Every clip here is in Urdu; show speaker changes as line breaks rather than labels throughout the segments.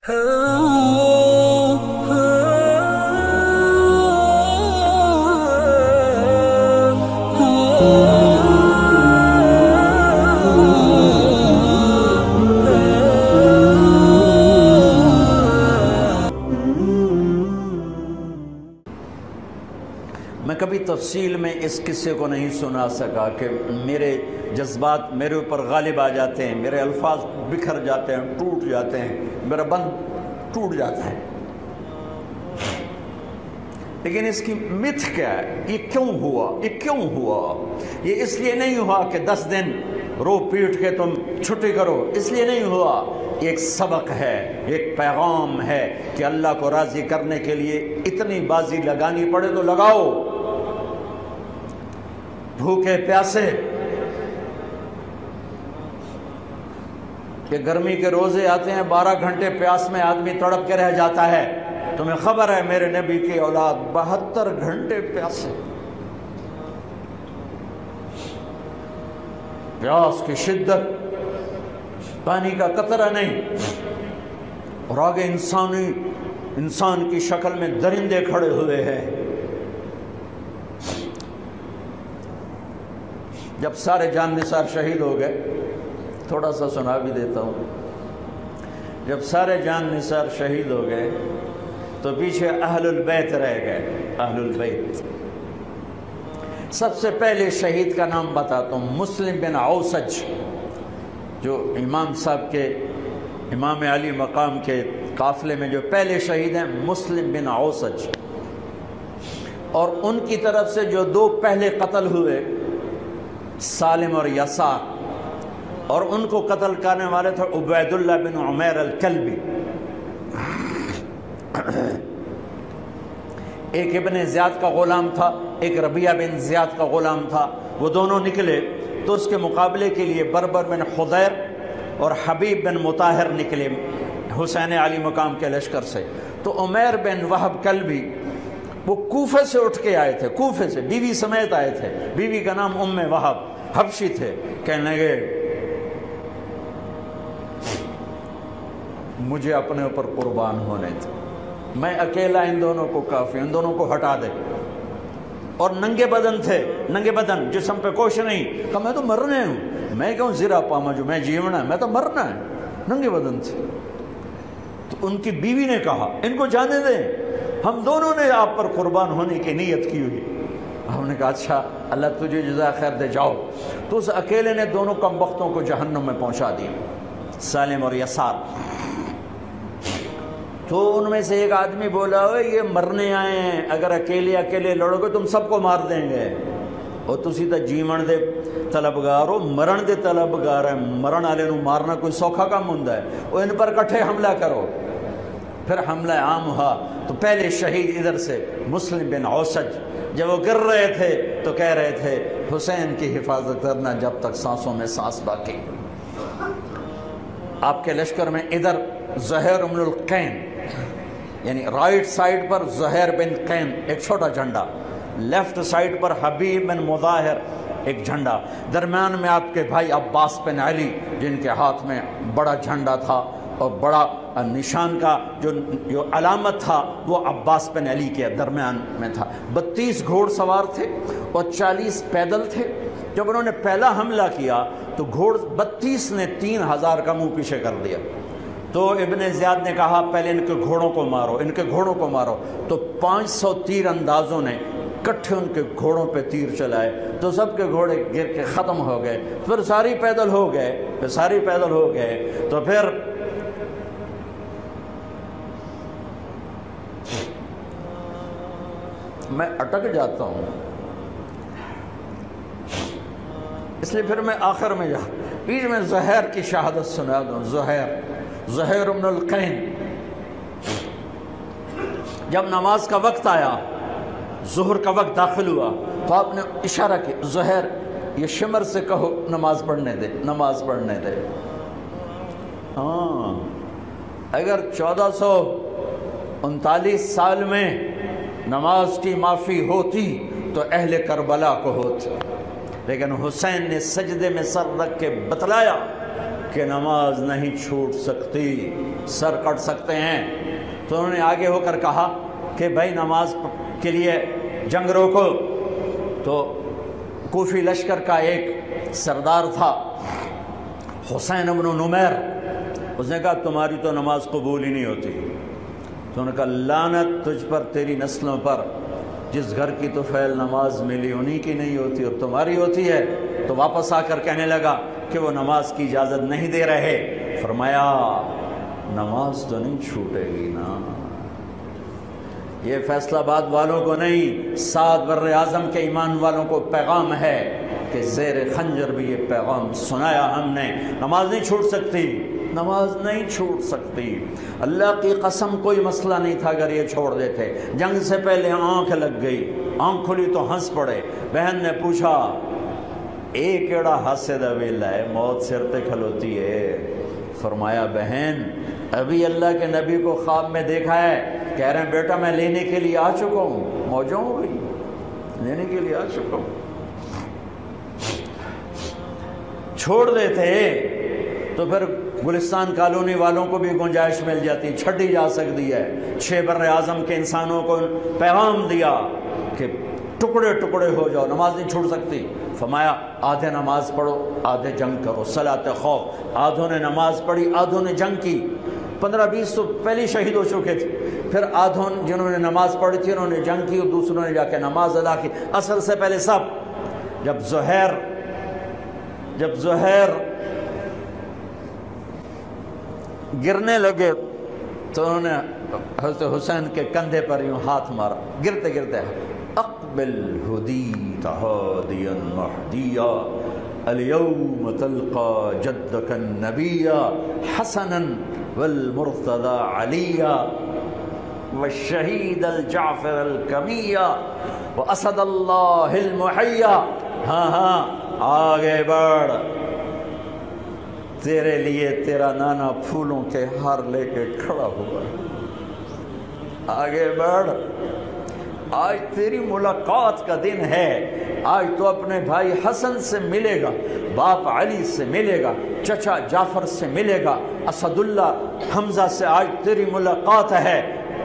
میں کبھی تفصیل میں اس قصے کو نہیں سنا سکا کہ میرے جذبات میرے اوپر غالب آ جاتے ہیں، میرے الفاظ بکھر جاتے ہیں، ٹوٹ جاتے ہیں، میرا بند ٹوٹ جاتا ہے۔ لیکن اس کی متھ کیا ہے؟ یہ کیوں ہوا؟ یہ کیوں ہوا؟ یہ اس لیے نہیں ہوا کہ 10 دن رو پیٹ کے تم چھٹی کرو، اس لیے نہیں ہوا۔ ایک سبق ہے، ایک پیغام ہے کہ اللہ کو راضی کرنے کے لیے اتنی بازی لگانی پڑے تو لگاؤ۔ بھوکے پیاسے، کہ گرمی کے روزے آتے ہیں 12 گھنٹے پیاس میں آدمی تڑپ کے رہ جاتا ہے۔ تمہیں خبر ہے میرے نبی کی اولاد 72 گھنٹے پیاسے، پیاس کی شدت، پانی کا قطرہ نہیں، اور آگے انسان کی شکل میں درندے کھڑے ہوئے ہیں۔ جب سارے جان نثار شہید ہو گئے، تھوڑا سا سنا بھی دیتا ہوں، جب سارے جان نثار شہید ہو گئے تو پیچھے اہل البیت رہ گئے۔ اہل البیت، سب سے پہلے شہید کا نام بتاتا ہوں، مسلم بن اوسج، جو امام صاحب کے، امام علی مقام کے قافلے میں جو پہلے شہید ہیں، مسلم بن اوسج۔ اور ان کی طرف سے جو 2 پہلے قتل ہوئے، سالم اور یسار، اور ان کو قتل کرنے والے تھے عبید اللہ بن عمیر الکلبی۔ ایک ابن زیاد کا غلام تھا، ایک ربیعہ بن زیاد کا غلام تھا۔ وہ دونوں نکلے تو اس کے مقابلے کے لیے بربر بن خضیر اور حبیب بن مطاہر نکلے حسین علی مقام کے لشکر سے۔ تو عمیر بن وہب کلبی وہ کوفے سے اٹھ کے آئے تھے، کوفے سے بیوی سمیت آئے تھے، بیوی کا نام ام وہب، حبشی تھے۔ کہنے لگے مجھے اپنے اوپر قربان ہونے تھے، میں اکیلا ان دونوں کو کافی، ان دونوں کو ہٹا دے۔ اور ننگے بدن تھے، ننگے بدن، جسم پہ کچھ نہیں۔ کہا میں تو مرنے ہوں، میں کیوں زیرہ پاما جو میں جیونا ہے، میں تو مرنا ہے۔ ننگے بدن تھے۔ تو ان کی بیوی نے کہا ان کو جانے دیں، ہم دونوں نے آپ پر قربان ہونے کی نیت کی ہوئی۔ ہم نے کہا اچھا اللہ تجھے جزا خیر دے، جاؤ۔ تو اس اکیلے نے دونوں کمبختوں کو جہنم میں پہنچا دیا، سالم اور یسار۔ تو ان میں سے ایک آدمی بولا یہ مرنے آئے ہیں، اگر اکیلے لڑو گے تم سب کو مار دیں گے، اور تسی تو جیون دے طلبگار ہو، مرن دے طلبگار ہیں، مرن والے نو مارنا کوئی سوکھا کام ہوندا ہے۔ وہ ان پر کٹھے حملہ کرو۔ پھر حملہ عام ہوا تو پہلے شہید ادھر سے مسلم بن اوسج، جب وہ گر رہے تھے تو کہہ رہے تھے حسین کی حفاظت کرنا جب تک سانسوں میں سانس باقی۔ آپ کے لشکر میں ادھر زہیر بن القین، یعنی رائٹ سائڈ پر زہیر بن قین ایک چھوٹا جھنڈا، لیفٹ سائڈ پر حبیب بن مظاہر ایک جھنڈا، درمیان میں آپ کے بھائی عباس بن علی جن کے ہاتھ میں بڑا جھنڈا تھا، اور بڑا نشان کا جو علامت تھا وہ عباس بن علی کے درمیان میں تھا۔ 32 گھوڑ سوار تھے اور 40 پیدل تھے۔ جب انہوں نے پہلا حملہ کیا تو 32 نے 3000 کا منہ پیچھے کر دیا۔ تو ابن زیاد نے کہا پہلے ان کے گھوڑوں کو مارو، ان کے گھوڑوں کو مارو۔ تو 500 تیر اندازوں نے کٹھے ان کے گھوڑوں پہ تیر چلائے، تو سب کے گھوڑے گر کے ختم ہو گئے۔ پھر ساری پیدل ہو گئے، تو پھر میں اٹک جاتا ہوں، اس لیے پھر میں آخر میں بیچ میں زہیر کی شہادت سنا دوں۔ زہیر بن القین، جب نماز کا وقت آیا، ظہر کا وقت داخل ہوا، تو آپ نے اشارہ کیا زہیر یہ شمر سے کہو نماز پڑھنے دے۔ ہاں، اگر 1439 سال میں نماز کی معافی ہوتی تو اہل کربلا کو ہوتی، لیکن حسین نے سجدے میں سر رکھ کے بتلایا کہ نماز نہیں چھوٹ سکتی، سر کٹ سکتے ہیں۔ تو انہوں نے آگے ہو کر کہا کہ بھائی نماز کے لیے جنگ روکو۔ تو کوفی لشکر کا ایک سردار تھا حسین بن نمیر، اس نے کہا تمہاری تو نماز قبول ہی نہیں ہوتی۔ تو انہوں نے کہا لعنت تجھ پر، تیری نسلوں پر، جس گھر کی تو فعل نماز ملی انہی کی نہیں ہوتی اور تمہاری ہوتی ہے۔ تو واپس آ کر کہنے لگا کہ وہ نماز کی اجازت نہیں دے رہے۔ فرمایا نماز تو نہیں چھوٹے گی نا۔ یہ فیصلہ آباد والوں کو نہیں، 7 بر اعظم کے ایمان والوں کو پیغام ہے کہ زیر خنجر بھی یہ پیغام سنایا ہم نے، نماز نہیں چھوٹ سکتی، نماز نہیں چھوٹ سکتی۔ اللہ کی قسم کوئی مسئلہ نہیں تھا اگر یہ چھوڑ دیتے۔ جنگ سے پہلے آنکھ لگ گئی، آنکھ کھلی تو ہنس پڑے۔ بہن نے پوچھا ایک ایڑا ہاسے دا ویلا ہے، موت سر تے کھلوتی ہے۔ فرمایا بہن ابھی اللہ کے نبی کو خواب میں دیکھا ہے، کہہ رہے ہیں بیٹا میں لینے کے لیے آ چکا ہوں، موجوں ہو گئی، لینے کے لیے آ چکا ہوں۔ چھوڑ دیتے تو پھر گلستان کالونی والوں کو بھی گنجائش مل جاتی، چھٹی جا سکتی ہے۔ 6 بر اعظم کے انسانوں کو پیغام دیا کہ ٹکڑے ٹکڑے ہو جاؤ، نماز نہیں چھوڑ سکتی۔ فرمایا آدھے نماز پڑھو آدھے جنگ کرو، صلاۃ خوف۔ آدھوں نے نماز پڑھی آدھوں نے جنگ کی۔ 15-20 تو پہلے شہید ہو چکے تھے، پھر آدھوں جنہوں نے نماز پڑھی تھی انہوں نے جنگ کی اور دوسروں نے جا کے نماز ادا کی۔ اثر سے پہلے سب جب زہیر گرنے لگے تو انہوں نے حضرت حسین کے کندھے پر یوں ہاتھ مارا، گرتے گرتے اقبل ہدیت ہادیا مہدیا اليوم تلقى جدك النبي حسنا والمرتضى عليا والشهيد الجعفر الكمية واسد الله المحيا۔ ہاں آگے بڑھ، تیرے لیے تیرا نانا پھولوں کے ہار لے کے کھڑا ہوا، آگے بڑھ، آج تیری ملاقات کا دن ہے۔ آج تو اپنے بھائی حسن سے ملے گا، باپ علی سے ملے گا، چچا جعفر سے ملے گا، اسد اللہ حمزہ سے آج تیری ملاقات ہے۔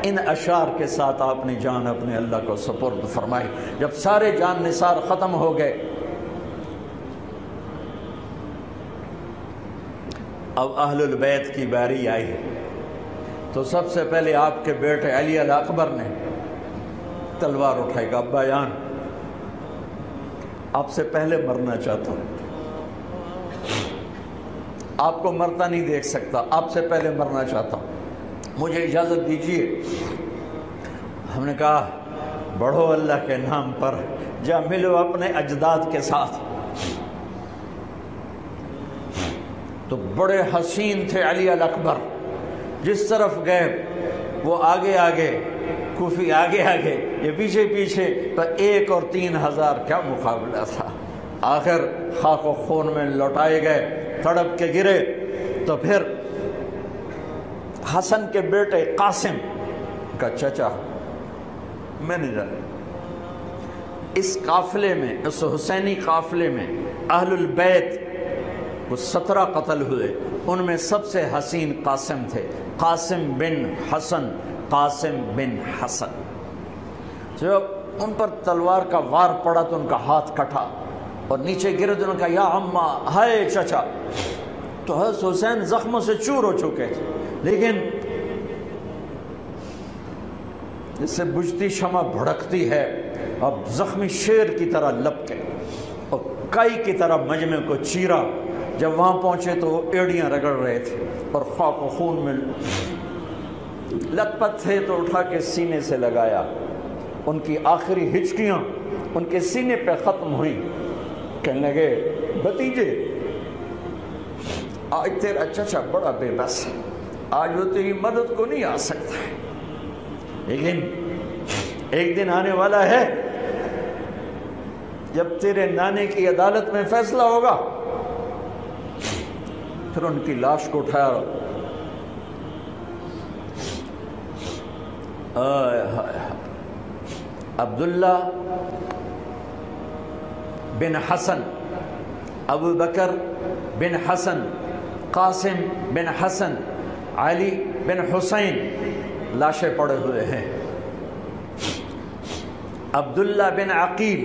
ان اشعار کے ساتھ آپ نے جان اپنے اللہ کو سپرد فرمائی۔ جب سارے جان نثار ختم ہو گئے، اب اہل البیت کی باری آئی تو سب سے پہلے آپ کے بیٹے علی الاکبر نے تلوار اٹھائی، گا ابا جان آپ سے پہلے مرنا چاہتا ہوں، آپ کو مرتا نہیں دیکھ سکتا، آپ سے پہلے مرنا چاہتا ہوں، مجھے اجازت دیجیے۔ ہم نے کہا بڑھو اللہ کے نام پر، جا ملو اپنے اجداد کے ساتھ۔ تو بڑے حسین تھے علی الاکبر، جس طرف گئے وہ آگے آگے، کوفی آگے آگے، یہ پیچھے پیچھے، تو 1 اور 3000 کیا مقابلہ تھا۔ آخر خاک و خون میں لوٹائے گئے، تڑپ کے گرے۔ تو پھر حسن کے بیٹے قاسم کا چچا، میں نہیں جانا، اس قافلے میں، اس حسینی قافلے میں اہل البیت وہ 17 قتل ہوئے، ان میں سب سے حسین قاسم تھے، قاسم بن حسن، قاسم بن حسن۔ جب ان پر تلوار کا وار پڑا تو ان کا ہاتھ کٹا اور نیچے گرے تو انہوں نے کہا یا اماں، ہائے چچا۔ تو حضرت حسین زخموں سے چور ہو چکے تھے، لیکن اس سے بجھتی شمع بھڑکتی ہے، اب زخمی شیر کی طرح لپکے اور کائی کی طرح مجمع کو چیرا۔ جب وہاں پہنچے تو وہ ایڑیاں رگڑ رہے تھے اور خاک و خون میں لت پت تھے، تو اٹھا کے سینے سے لگایا، ان کی آخری ہچکیاں ان کے سینے پہ ختم ہوئیں۔ کہنے لگے بھتیجے آج تیرا چچا بڑا بے بس ہے، آج وہ تیری مدد کو نہیں آ سکتا ہے، لیکن ایک دن آنے والا ہے جب تیرے نانے کی عدالت میں فیصلہ ہوگا۔ پھر ان کی لاش کو اٹھایا، عبداللہ بن حسن، ابو بکر بن حسن، قاسم بن حسن، علی بن حسین لاشیں پڑے ہوئے ہیں، عبداللہ بن عقیل،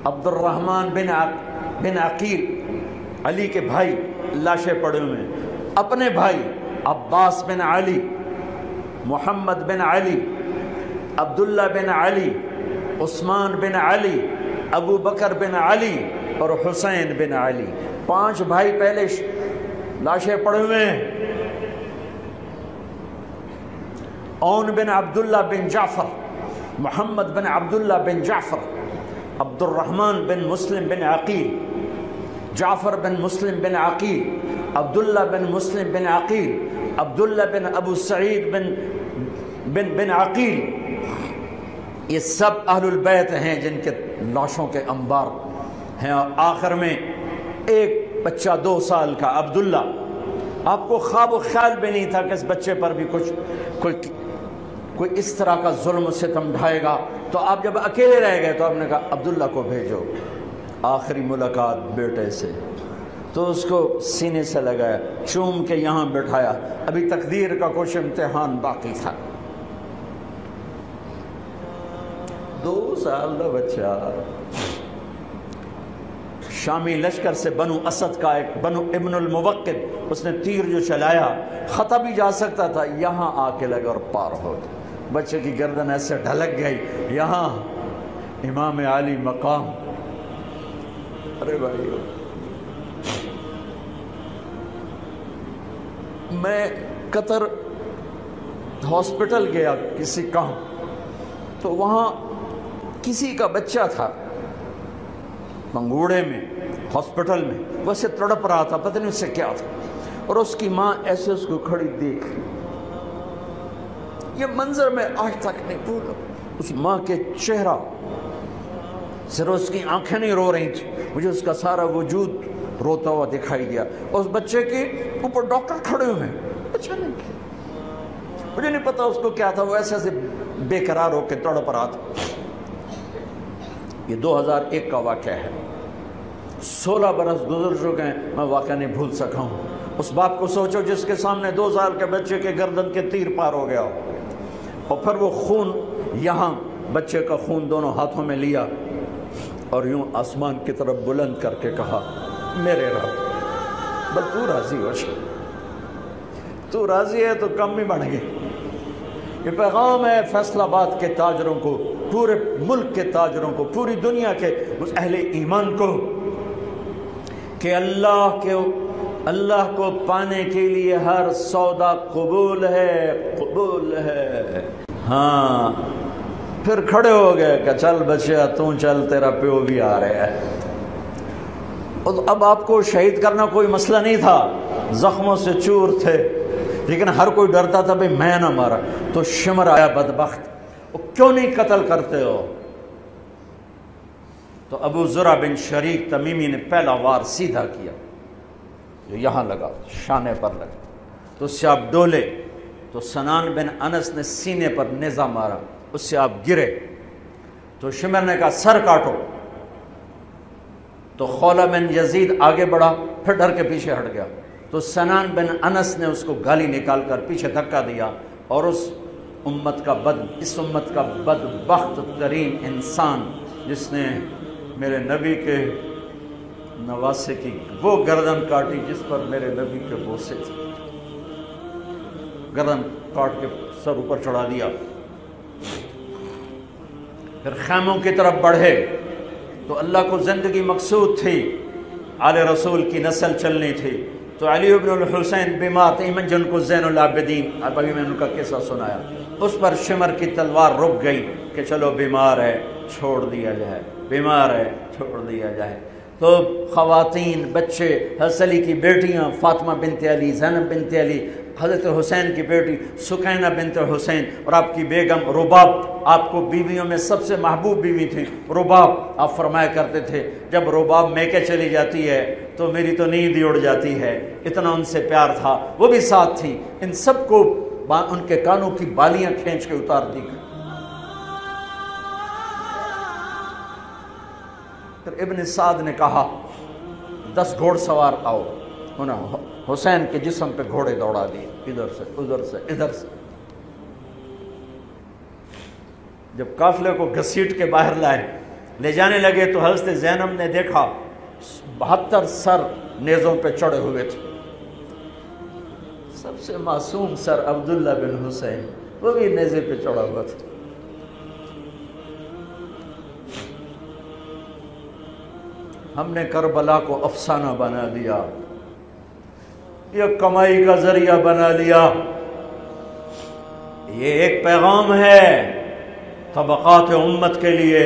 عبد الرحمن بن عقیل علی کے بھائی لاشیں پڑے ہوئے ہیں، اپنے بھائی عباس بن علی، محمد بن علی، عبداللہ بن علی، عثمان بن علی، ابو بکر بن علی اور حسین بن علی، 5 بھائی پہلے لاشیں پڑے ہوئے ہیں۔ اون بن عبداللہ بن جعفر، محمد بن عبداللہ بن جعفر، عبد الرحمن بن مسلم بن عقیل، جعفر بن مسلم بن عقیل، عبداللہ بن مسلم بن عقیل، عبداللہ بن ابو سعید بن عقیل، یہ سب اہل البیت ہیں جن کے لاشوں کے انبار ہیں۔ اور آخر میں ایک بچہ 2 سال کا عبداللہ، آپ کو خواب و خیال بھی نہیں تھا کہ اس بچے پر بھی کوئی اس طرح کا ظلم و ستم ڈھائے گا، تو آپ جب اکیلے رہ گئے تو آپ نے کہا عبداللہ کو بھیجو۔ آخری ملاقات بیٹے سے، تو اس کو سینے سے لگایا، چوم کے یہاں بٹھایا، ابھی تقدیر کا کچھ امتحان باقی تھا۔ 2 سال کا بچہ، شامی لشکر سے بنو اسد کا ایک بنو ابن الموقد، اس نے تیر جو چلایا خطا بھی جا سکتا تھا، یہاں آ کے لگا اور پار ہو گیا، بچے کی گردن ایسے ڈھلک گئی، یہاں امام علی مقام۔ ارے بھائی، میں قطر ہاسپٹل گیا کسی کام، تو وہاں کسی کا بچہ تھا منگوڑے میں ہاسپٹل میں، ویسے تڑپ رہا تھا، پتہ نہیں اس سے کیا تھا، اور اس کی ماں ایسے اس کو کھڑی دیکھ، یہ منظر میں آج تک نہیں بھولا، اس ماں کے چہرہ، صرف اس کی آنکھیں نہیں رو رہی تھی، مجھے اس کا سارا وجود روتا ہوا دکھائی دیا، اور اس بچے کے اوپر ڈاکٹر کھڑے ہوئے ہیں، اچھا نہیں کیا، مجھے نہیں پتا اس کو کیا تھا، وہ ایسے بے قرار ہو کے تڑپ رہا تھا۔ یہ 2001 کا واقعہ ہے، 16 برس گزر چکے ہیں، میں واقعہ نہیں بھول سکا ہوں۔ اس باپ کو سوچو جس کے سامنے 2 سال کے بچے کے گردن کے تیر پار ہو گیا ہو، اور پھر وہ خون، یہاں بچے کا خون دونوں ہاتھوں میں لیا اور یوں آسمان کی طرف بلند کر کے کہا، میرے رب، بس تو راضی ہو جا، تو راضی ہے تو کم ہی بڑھ گئے۔ یہ پیغام ہے فیصل آباد کے تاجروں کو، پورے ملک کے تاجروں کو، پوری دنیا کے اہل ایمان کو، کہ اللہ کو پانے کے لیے ہر سودا قبول ہے، قبول ہے۔ ہاں، پھر کھڑے ہو گئے کہ چل بچیا تو چل، تیرا پیو بھی آ رہا ہے۔ اب آپ کو شہید کرنا کوئی مسئلہ نہیں تھا، زخموں سے چور تھے، لیکن ہر کوئی ڈرتا تھا بھئی میں نہ مارا، تو شمر آیا بدبخت، کیوں نہیں قتل کرتے ہو؟ تو ابو زرع بن شریک تمیمی نے پہلا وار سیدھا کیا، جو یہاں لگا، شانے پر لگا، تو اس سے آپ ڈولے، تو سنان بن انس نے سینے پر نیزہ مارا، اس سے آپ گرے، تو شمر نے کہا سر کاٹو، تو خولہ بن یزید آگے بڑھا، پھر ڈر کے پیچھے ہٹ گیا، تو سنان بن انس نے اس کو گالی نکال کر پیچھے دھکا دیا، اور اس امت کا بدبخت ترین انسان جس نے میرے نبی کے نواسے کی وہ گردن کاٹی جس پر میرے نبی کے بوسے تھے، گردن کاٹ کے سر اوپر چڑھا دیا۔ پھر خیموں کی طرف بڑھے، تو اللہ کو زندگی مقصود تھی، آل رسول کی نسل چلنی تھی، تو علی ابن الحسین بیمار تھے، جن کو زین العابدین، اب ابھی میں نے ان کا قصہ سنایا، اس پر شمر کی تلوار رک گئی کہ چلو بیمار ہے چھوڑ دیا جائے، بیمار ہے چھوڑ دیا جائے۔ تو خواتین، بچے، حضرت علی کی بیٹیاں فاطمہ بنت علی، زینب بنت علی، حضرت حسین کی بیٹی سکینہ بنت حسین، اور آپ کی بیگم رباب، آپ کو بیویوں میں سب سے محبوب بیوی تھی رباب۔ آپ فرمایا کرتے تھے جب رباب میکے چلی جاتی ہے تو میری تو نیند ہی اڑ جاتی ہے، اتنا ان سے پیار تھا، وہ بھی ساتھ تھی، ان سب کو ان کے کانوں کی بالیاں کھینچ کے اتار دی۔ پھر ابن سعد نے کہا 10 گھوڑ سوار آؤ، انہوں حسین کے جسم پہ گھوڑے دوڑا دیے، ادھر سے ادھر سے ادھر سے۔ جب قافلے کو گھسیٹ کے باہر لائے، لے جانے لگے تو حضرت زینب نے دیکھا 72 سر نیزوں پہ چڑھے ہوئے تھے۔ سب سے معصوم سر عبداللہ بن حسین، وہ بھی نیزے پہ چڑھا ہوا تھا۔ ہم نے کربلا کو افسانہ بنا دیا، یہ کمائی کا ذریعہ بنا لیا۔ یہ ایک پیغام ہے طبقات امت کے لیے،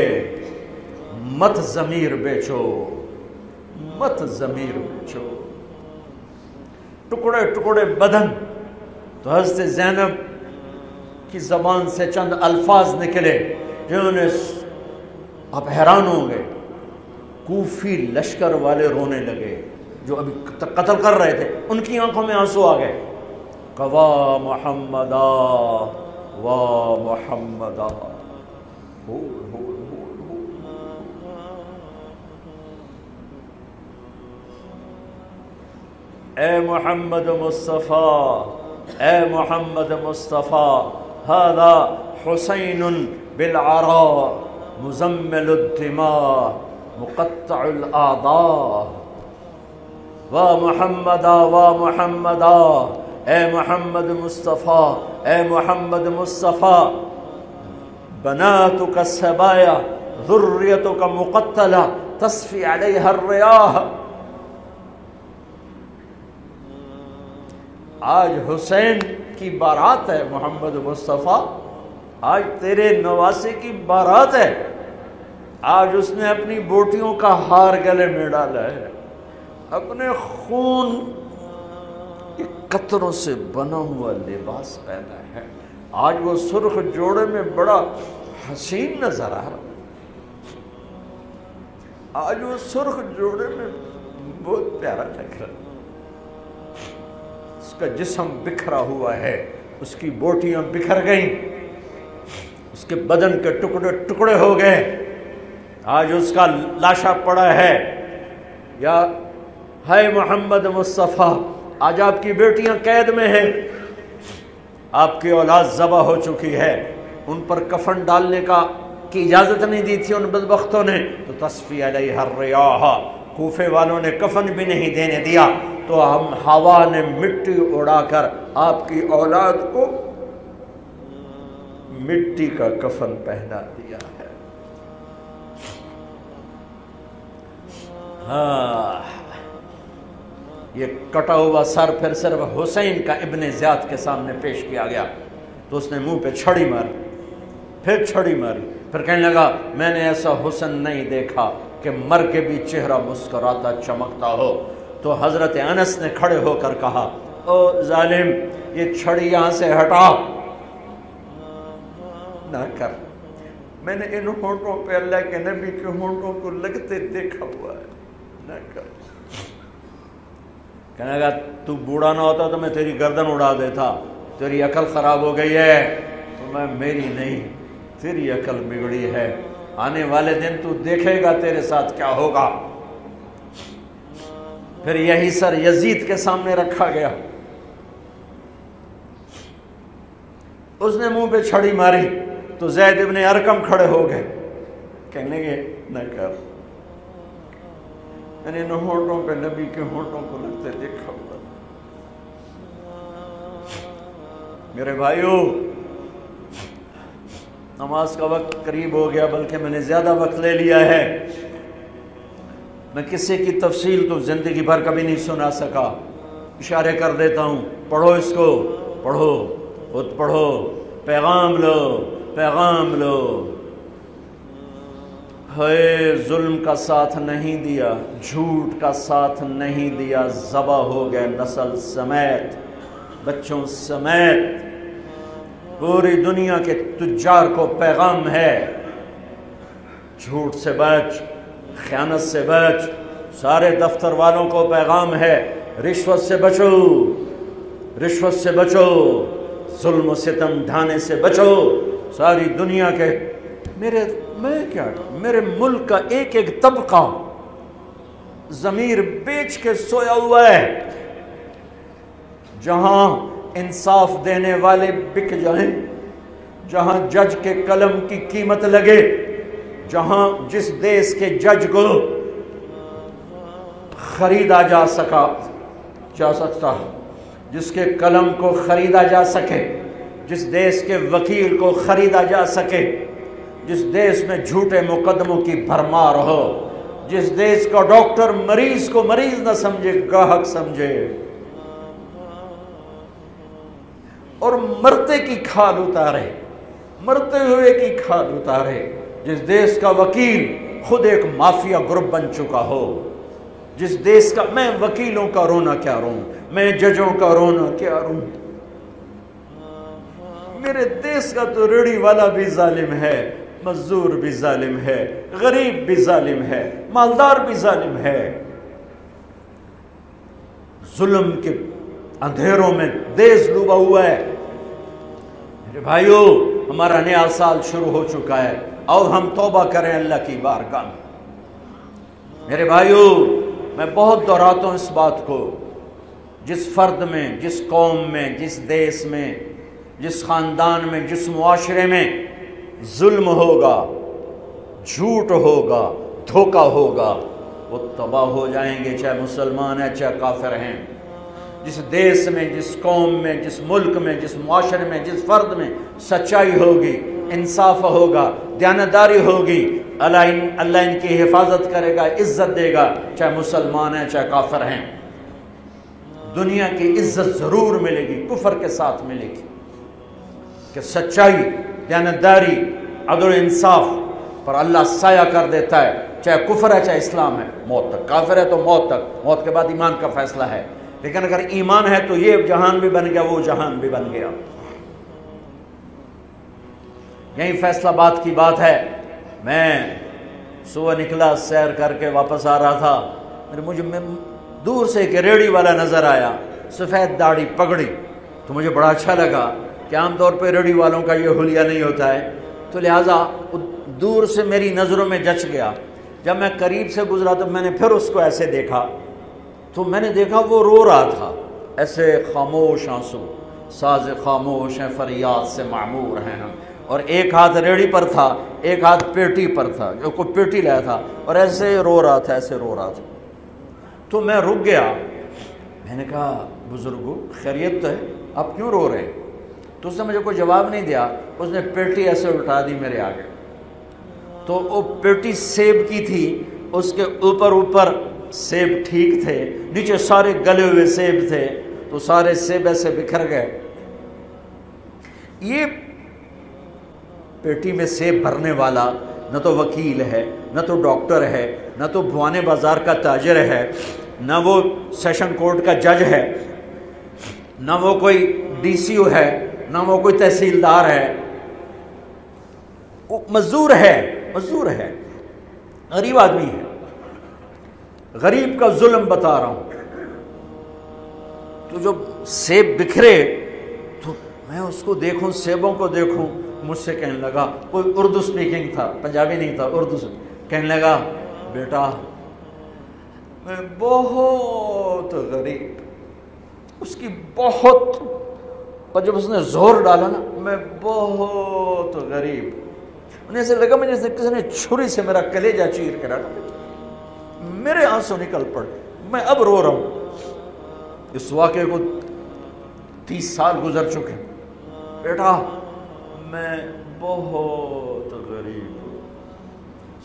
مت ضمیر بیچو، مت ضمیر بیچو۔ ٹکڑے ٹکڑے بدن۔ تو حضرت زینب کی زبان سے چند الفاظ نکلے جنہوں نے، آپ حیران ہوں گے، کوفی لشکر والے رونے لگے جو ابھی قتل کر رہے تھے، ان کی آنکھوں میں آنسو آ گئے۔ قوا محمدا وا محمدا، اے محمد مصطفیٰ، اے محمد مصطفیٰ، ھذا حسین بالعراء مزمل الدماء مقطع الاعضاء، وا محمدا وا محمدا، اے محمد مصطفیٰ، اے محمد مصطفیٰ، بناتک السبایا ذریتک مقتلہ تصفی علیہا الریاح۔ آج حسین کی بارات ہے محمد مصطفیٰ، آج تیرے نواسے کی بارات ہے، آج اس نے اپنی بوٹیوں کا ہار گلے میں ڈالا ہے، اپنے خون کے قطروں سے بنا ہوا لباس پہنا ہے، آج وہ سرخ جوڑے میں بڑا حسین نظر آ رہا، آج وہ سرخ جوڑے میں بہت پیارا لگ رہا، اس کا جسم بکھرا ہوا ہے، اس کی بوٹیاں بکھر گئیں، اس کے بدن کے ٹکڑے ٹکڑے ہو گئے، آج اس کا لاشا پڑا ہے۔ یا ہے محمد مصطفیٰ، آج آپ کی بیٹیاں قید میں ہیں، آپ کی اولاد ذبح ہو چکی ہے، ان پر کفن ڈالنے کی اجازت نہیں دی تھی ان بدبختوں نے، تو تصفی علیہ الریاح، کوفے والوں نے کفن بھی نہیں دینے دیا، تو ہم ہوا نے مٹی اڑا کر آپ کی اولاد کو مٹی کا کفن پہنا دیا ہے۔ ہاں، یہ کٹا ہوا سر پھر صرف حسین کا ابن زیاد کے سامنے پیش کیا گیا، تو اس نے منہ پہ چھڑی ماری، پھر چھڑی ماری، پھر کہنے لگا میں نے ایسا حسن نہیں دیکھا کہ مر کے بھی چہرہ مسکراتا چمکتا ہو۔ تو حضرت انس نے کھڑے ہو کر کہا او ظالم، یہ چھڑی یہاں سے ہٹا، نہ کر، میں نے ان ہونٹوں پہ اللہ کے نبی کے ہونٹوں کو لگتے دیکھا ہوا ہے، نہ کر۔ کہنے لگا تو بوڑھا نہ ہوتا تو میں تیری گردن اڑا دیتا، تیری عقل خراب ہو گئی ہے، تو میں میری نہیں تیری عقل بگڑی ہے، آنے والے دن تو دیکھے گا تیرے ساتھ کیا ہوگا۔ پھر یہی سر یزید کے سامنے رکھا گیا، اس نے منہ پہ چھڑی ماری، تو زید ابن ارقم کھڑے ہو گئے، کہنے گے نہ کر، میں نے ان ہونٹوں پہ نبی کے ہونٹوں کو لگتے دیکھا ہوا۔ میرے بھائیو، نماز کا وقت قریب ہو گیا، بلکہ میں نے زیادہ وقت لے لیا ہے، میں کسی کی تفصیل تو زندگی بھر کبھی نہیں سنا سکا، اشارے کر دیتا ہوں، پڑھو اس کو، پڑھو، خود پڑھو، پیغام لو، پیغام لو۔ ہے ظلم کا ساتھ نہیں دیا، جھوٹ کا ساتھ نہیں دیا، ذبح ہو گئے نسل سمیت، بچوں سمیت، پوری دنیا کے تجار کو پیغام ہے، جھوٹ سے بچ، خیانت سے بچ، سارے دفتر والوں کو پیغام ہے، رشوت سے بچو، رشوت سے بچو، ظلم و ستم ڈھانے سے بچو، ساری دنیا کے، میرے ملک کا ایک ایک طبقہ ضمیر بیچ کے سویا ہوا ہے، جہاں انصاف دینے والے بک جائیں، جہاں جج کے قلم کی قیمت لگے، جہاں جس دیس کے جج کو خریدا جا سکتا، جس کے قلم کو خریدا جا سکے، جس دیس کے وکیل کو خریدا جا سکے، جس دیس میں جھوٹے مقدموں کی بھرمار ہو، جس دیس کا ڈاکٹر مریض کو مریض نہ سمجھے، گاہک سمجھے، اور مرتے کی کھال اتارے، مرتے ہوئے کی کھال اتارے، جس دیس کا وکیل خود ایک مافیا گروپ بن چکا ہو، جس دیس کا، میں وکیلوں کا رونا کیا روں، میں ججوں کا رونا کیا روں، میرے دیس کا تو ریڑھی والا بھی ظالم ہے، مزدور بھی ظالم ہے، غریب بھی ظالم ہے، مالدار بھی ظالم ہے، ظلم کے اندھیروں میں دیس ڈوبا ہوا ہے۔ میرے بھائیو، ہمارا نیا سال شروع ہو چکا ہے، اور ہم توبہ کریں اللہ کی بارگاہ میں۔ میرے بھائیو، میں بہت دہراتا ہوں اس بات کو، جس فرد میں، جس قوم میں، جس دیس میں، جس خاندان میں، جس معاشرے میں ظلم ہوگا، جھوٹ ہوگا، دھوکہ ہوگا، وہ تباہ ہو جائیں گے، چاہے مسلمان ہیں چاہے کافر ہیں۔ جس دیس میں، جس قوم میں، جس ملک میں، جس معاشرے میں، جس فرد میں سچائی ہوگی، انصاف ہوگا، دیانتداری ہوگی، اللہ ان کی حفاظت کرے گا، عزت دے گا، چاہے مسلمان ہیں چاہے کافر ہیں۔ دنیا کی عزت ضرور ملے گی، کفر کے ساتھ ملے گی، کہ سچائی، دیانتداری، عدل و انصاف پر اللہ سایہ کر دیتا ہے، چاہے کفر ہے چاہے اسلام ہے، موت تک۔ کافر ہے تو موت تک، موت کے بعد ایمان کا فیصلہ ہے، لیکن اگر ایمان ہے تو یہ جہان بھی بن گیا، وہ جہان بھی بن گیا۔ یہی فیصلہ بات کی بات ہے۔ میں صبح نکلا، سیر کر کے واپس آ رہا تھا، مجھے دور سے ایک ریڑھی والا نظر آیا، سفید داڑھی، پگڑی، تو مجھے بڑا اچھا لگا کہ عام طور پہ ریڑھی والوں کا یہ حلیہ نہیں ہوتا ہے، تو لہٰذا دور سے میری نظروں میں جچ گیا۔ جب میں قریب سے گزرا تو میں نے پھر اس کو ایسے دیکھا، تو میں نے دیکھا وہ رو رہا تھا، ایسے خاموش آنسو، ساز خاموش ہیں فریاد سے معمور ہیں ہم، اور ایک ہاتھ ریڑھی پر تھا، ایک ہاتھ پیٹی پر تھا، جو کوئی پیٹی لایا تھا، اور ایسے رو رہا تھا، ایسے رو رہا تھا۔ تو میں رک گیا، میں نے کہا بزرگو خیریت تو ہے، آپ کیوں رو رہے ہیں؟ تو اس نے مجھے کوئی جواب نہیں دیا، اس نے پیٹی ایسے اٹھا دی میرے آگے، تو وہ پیٹی سیب کی تھی، اس کے اوپر سیب ٹھیک تھے، نیچے سارے گلے ہوئے سیب تھے، تو سارے سیب ایسے بکھر گئے۔ یہ پیٹی میں سیب بھرنے والا نہ تو وکیل ہے، نہ تو ڈاکٹر ہے، نہ تو بھوانے بازار کا تاجر ہے، نہ وہ سیشن کورٹ کا جج ہے، نہ وہ کوئی ڈی سی او ہے، نہ وہ کوئی تحصیلدار ہے، وہ مزدور ہے، غریب آدمی ہے۔ غریب کا ظلم بتا رہا ہوں۔ تو جب سیب بکھرے تو میں اس کو دیکھوں، سیبوں کو دیکھوں، مجھ سے کہنے لگا، کوئی اردو سپیکنگ تھا، پنجابی نہیں تھا، اردو سے کہنے لگا، بیٹا میں بہت غریب، اس کی بہت، اور جب اس نے زور ڈالا نا، میں بہت غریب، انہیں ایسے لگا مجھے جیسے کسی نے چھری سے میرا کلیجہ چیر کے ڈالا، میرے آنسو نکل پڑے، میں اب رو رہا ہوں۔ اس واقعے کو 30 سال گزر چکے۔ بیٹا میں بہت غریب ہوں،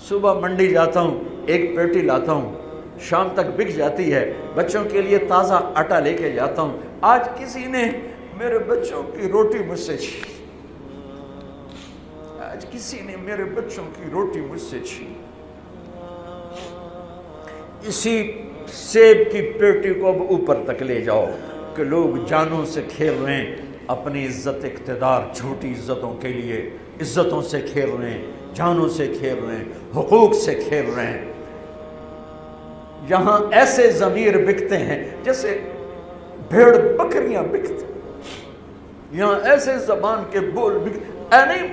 صبح منڈی جاتا ہوں، ایک پیٹی لاتا ہوں، شام تک بک جاتی ہے، بچوں کے لیے تازہ آٹا لے کے جاتا ہوں، آج کسی نے میرے بچوں کی روٹی مجھ سے چھین، آج کسی نے میرے بچوں کی روٹی مجھ سے چھین۔ اسی سیب کی پیٹی کو اب اوپر تک لے جاؤ کہ لوگ جانوں سے کھیل رہے ہیں، اپنی عزت اقتدار، جھوٹی عزتوں کے لیے عزتوں سے کھیل رہے ہیں، جانوں سے کھیل رہے ہیں، حقوق سے کھیل رہے ہیں۔ یہاں ایسے ضمیر بکتے ہیں جیسے بھیڑ بکریاں بکتے، یہاں ایسے زبان کے بول بکتے، اے نہیں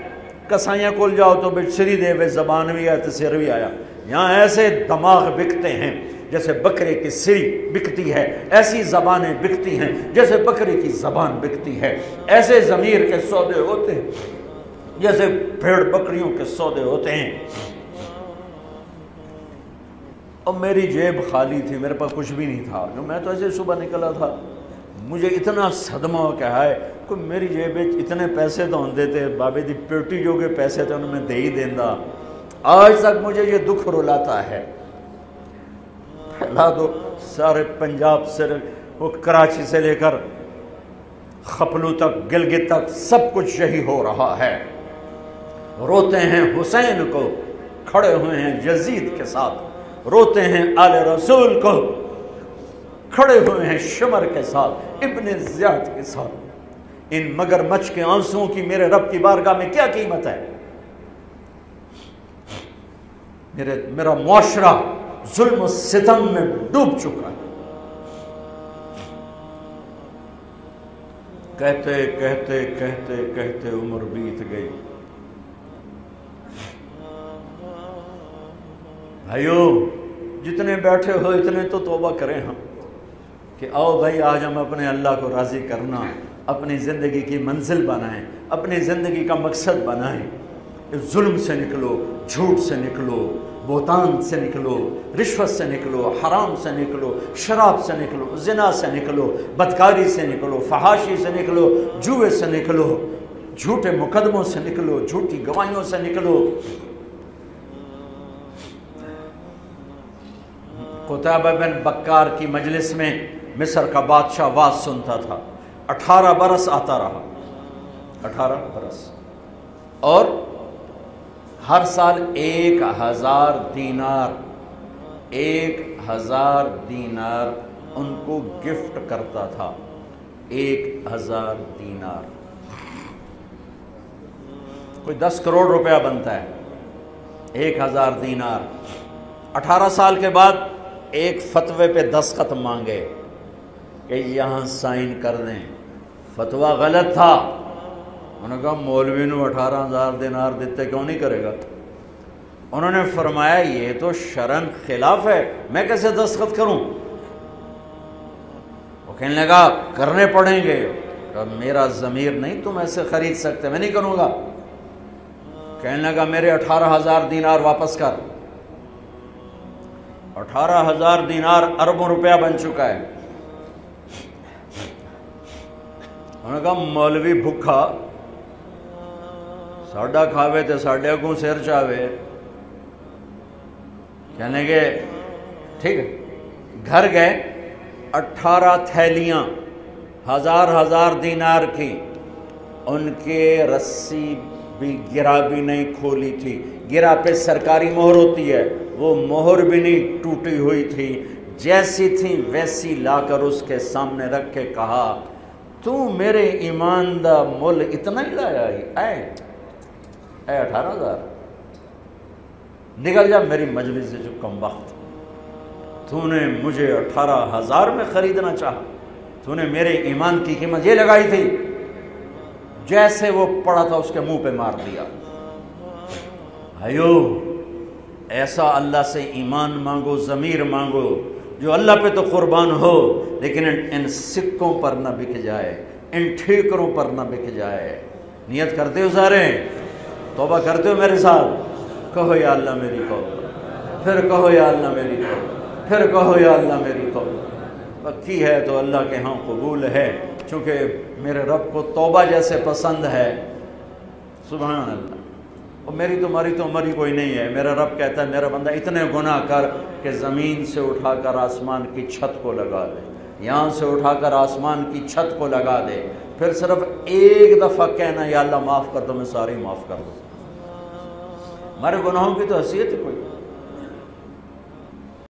کسائیاں کول جاؤ تو بچ سری دے وے زبان بھی آیا تو سر بھی آیا، یہاں ایسے دماغ بکتے ہیں جیسے بکرے کی سری بکتی ہے، ایسی زبانیں بکتی ہیں جیسے بکرے کی زبان بکتی ہے، ایسے ضمیر کے سودے ہوتے ہیں جیسے بھیڑ بکریوں کے سودے ہوتے ہیں۔ اور میری جیب خالی تھی، میرے پاس کچھ بھی نہیں تھا، جو میں تو ایسے صبح نکلا تھا، مجھے اتنا صدمہ ہو کہ ہے کہ میری جیب اتنے پیسے تو ہوں دیتے، بابے دی پیٹی جو کے پیسے تھے انہوں نے دے ہی دیندہ۔ آج تک مجھے یہ دکھ رلاتا ہے۔ پھیلا دو سارے پنجاب سے، وہ کراچی سے لے کر خپلو تک، گلگت تک، سب کچھ یہی ہو رہا ہے۔ روتے ہیں حسین کو، کھڑے ہوئے ہیں یزید کے ساتھ، روتے ہیں آل رسول کو، کھڑے ہوئے ہیں شمر کے ساتھ، ابن زیاد کے ساتھ۔ ان مگر مچھ کے آنسوں کی میرے رب کی بارگاہ میں کیا قیمت ہے؟ میرا معاشرہ ظلم و ستم میں ڈوب چکا ہے۔ کہتے کہتے کہتے کہتے عمر بیت گئی۔ بھائیو جتنے بیٹھے ہو اتنے تو توبہ کریں ہم، کہ آؤ بھائی آج ہم اپنے اللہ کو راضی کرنا، اپنی زندگی کی منزل بنائیں، اپنی زندگی کا مقصد بنائیں۔ ظلم سے نکلو، جھوٹ سے نکلو، بہتان سے نکلو، رشوت سے نکلو، حرام سے نکلو، شراب سے نکلو، زنا سے نکلو، بدکاری سے نکلو، فحاشی سے نکلو، جوئے سے نکلو، جھوٹے مقدموں سے نکلو، جھوٹی گواہیوں سے نکلو۔ قتیبہ بن بکار کی مجلس میں مصر کا بادشاہ واز سنتا تھا، 18 برس آتا رہا، 18 برس، اور ہر سال 1000 دینار، 1000 دینار ان کو گفٹ کرتا تھا، 1000 دینار، کوئی 10 کروڑ روپیہ بنتا ہے، 1000 دینار۔ 18 سال کے بعد ایک فتوے پہ دستخط مانگے کہ یہاں سائن کر دیں، فتویٰ غلط تھا۔ انہوں نے کہا مولوی نو 18,000 دینار دیتے کیوں نہیں کرے گا؟ انہوں نے فرمایا یہ تو شرعاً خلاف ہے، میں کیسے دستخط کروں؟ وہ کہنے لگا کرنے پڑیں گے۔ کہا میرا ضمیر نہیں تم ایسے خرید سکتے، میں نہیں کروں گا۔ کہنے لگا میرے 18,000 دینار واپس کر۔ 18,000 دینار اربوں روپیہ بن چکا ہے۔ انہوں نے کہا مولوی بھکھا ساڈا کھاوے تے ساڈے اگوں سر چاوے۔ کہنے گے ٹھیک ہے، گھر گئے، 18 تھیلیاں 1000 دینار کی، ان کے رسی بھی گرا بھی نہیں کھولی تھی، گرا پہ سرکاری مہر ہوتی ہے، وہ مہر بھی نہیں ٹوٹی ہوئی تھی، جیسی تھی ویسی لا کر اس کے سامنے رکھ کے کہا تو میرے ایمان دا مول اتنا ہی لایا اے 18,000، نکل جا میری مجلس سے جو کم وقت، تو نے مجھے 18,000 میں خریدنا چاہا، تو نے میرے ایمان کی قیمت یہ لگائی تھی، جیسے وہ پڑا تھا اس کے منہ پہ مار دیا۔ بھائیو ایسا اللہ سے ایمان مانگو، ضمیر مانگو جو اللہ پہ تو قربان ہو، لیکن ان سکوں پر نہ بک جائے، ان ٹھیکروں پر نہ بک جائے۔ نیت کرتے ہو سارے؟ توبہ کرتے ہو میرے ساتھ؟ کہو یا اللہ میری توبہ، پھر کہو یا اللہ میری توبہ، پھر کہو یا اللہ میری توبہ۔ پکی ہے تو اللہ کے ہاں قبول ہے، چونکہ میرے رب کو توبہ جیسے پسند ہے، سبحان اللہ۔ اور میری تمہاری تو عمر ہی کوئی نہیں ہے۔ میرا رب کہتا ہے میرا بندہ اتنے گناہ کر کہ زمین سے اٹھا کر آسمان کی چھت کو لگا دے، یہاں سے اٹھا کر آسمان کی چھت کو لگا دے، پھر صرف ایک دفعہ کہنا یا اللہ معاف کر دو، میں ساری معاف کر دوں۔ ہمارے گناہوں کی تو حیثیت ہی کوئی